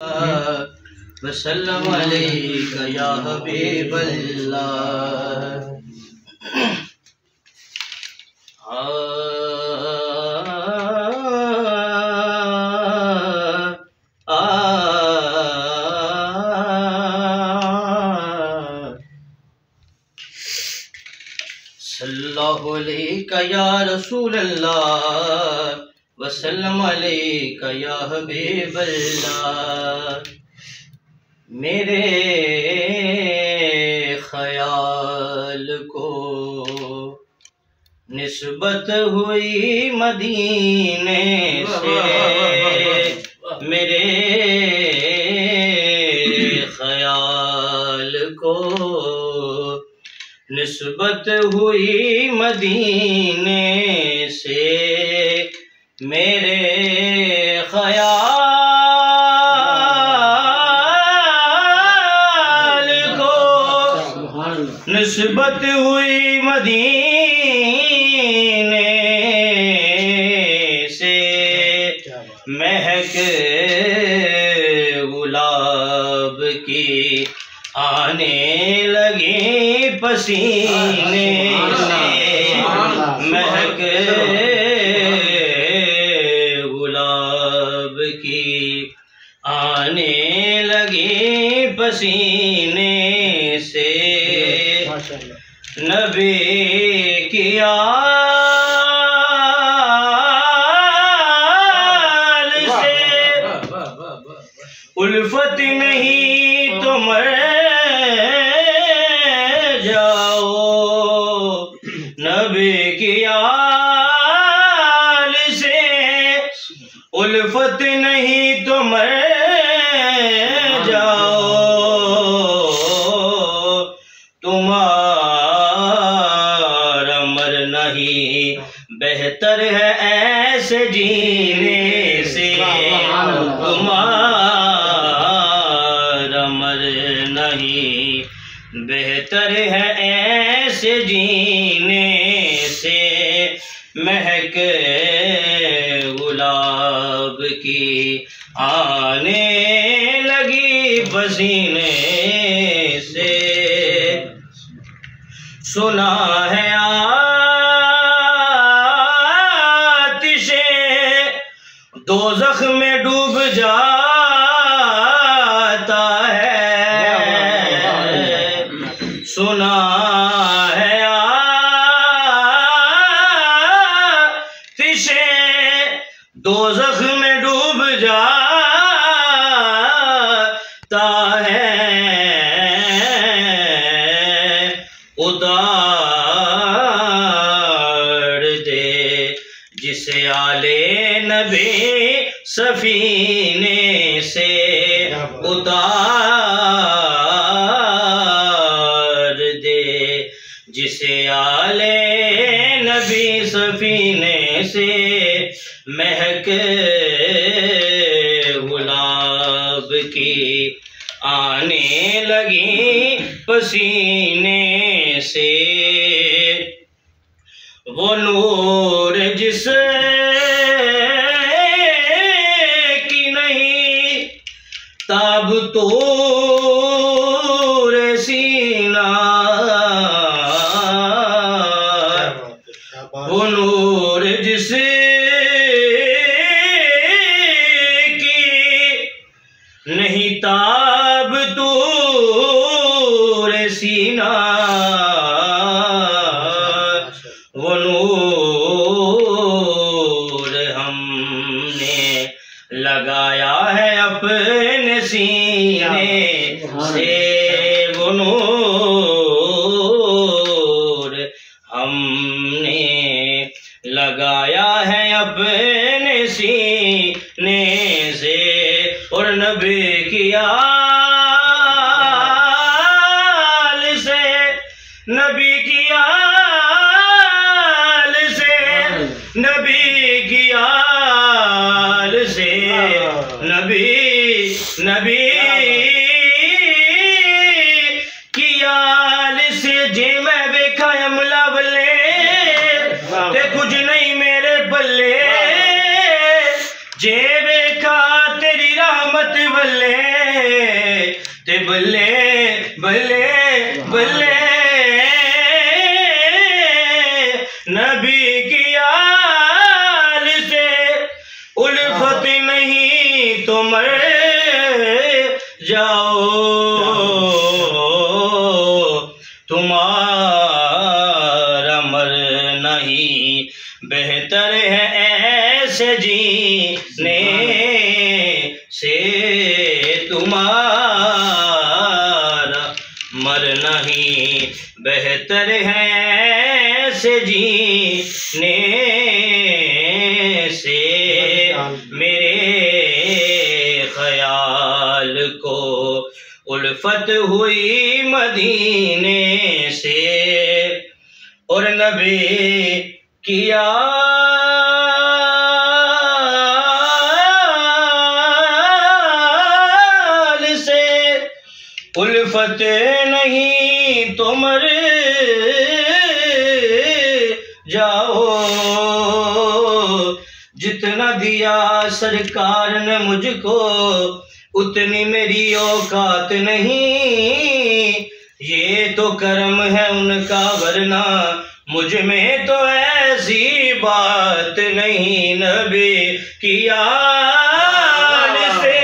वसल्लम अलैका या हबीबल्लाह। सल्लल्लाहु अलैका या रसूल अल्लाह वसल्लम अलैका या हबीबल्लाह। मेरे ख्याल को निस्बत हुई मदीने से, मेरे ख्याल को निस्बत हुई मदीने से, मेरे ख्याल को निस्बत हुई मदीने से, महक गुलाब की आने लगी पसीने से, महक गुलाब की आने लगी पसीने से, नबी की आल से उल्फत नहीं तो मर जाओ, नबी की आल से उल्फत नहीं तो मर जाओ, तुम्हारा मरना ही बेहतर है ऐसे जीने से, तुम्हारा मरना ही बेहतर है ऐसे जीने से, महक गुलाब की आने लगी पसीने से, सुना है आतिशे दोज़ख में डूब जाता है, सुना है आतिशे दोज़ख में डूब जाता है, उतार दे जिसे आले नबी सफीने से, उतार दे जिसे आले नबी सफीने से, महक गुलाब की आने लगी पसीने से, वो नूर जिस की नहीं ताब तो सीना, वो नूर जिस की नहीं ताब तो सीना, वो नूर हमने लगाया है अपने सीने से, वो नूर हमने लगाया है अपने सीने से, और नबी की आल से, नबी की आल से, नबी की आल से, नबी की आल से, जे मैं बेखा अमला बल्ले ते कुछ नहीं मेरे बल्ले, जे बेखा तेरी रहमत बल्ले ते बल्ले बल्ले बल्ले नबी की आल से उल्फत नहीं तो मर जाओ, तुम्हारा मरना ही बेहतर है ऐसे जीने से, तुम्हारा मरना ही बेहतर है ऐसे जीने से। मेरे ख्याल को उल्फत हुई मदीने से और नबी की आल से उल्फत नहीं तो मर जाओ, जितना दिया सरकार ने मुझको उतनी मेरी औकात नहीं, ये तो करम है उनका वरना मुझ में तो ऐसी बात नहीं। नबी की आल से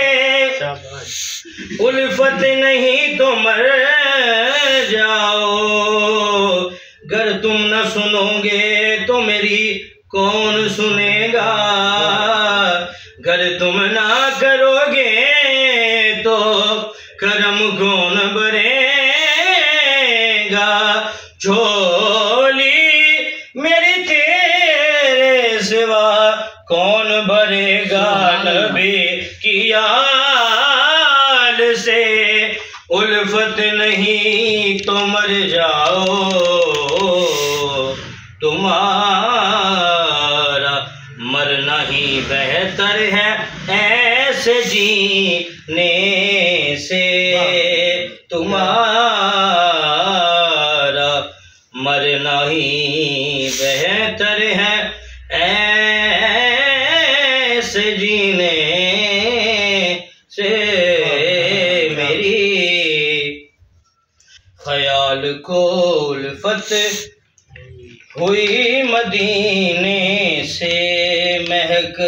उल्फत नहीं तो मर जाओ, अगर तुम न सुनोगे तो मेरी कौन सुनेगा, अगर तुम ना करोगे तो करम कौन भरेगा, झोली मेरी तेरे सिवा कौन भरेगा। नबी की आल से उल्फत नहीं तो मर जाओ, तुम्हारा मरना ही बेहतर है ऐसे जीने से, तुम्हारा मरना ही बेहतर है ऐसे जीने से। मेरी ख्याल को उल्फत हुई मदीने से, महक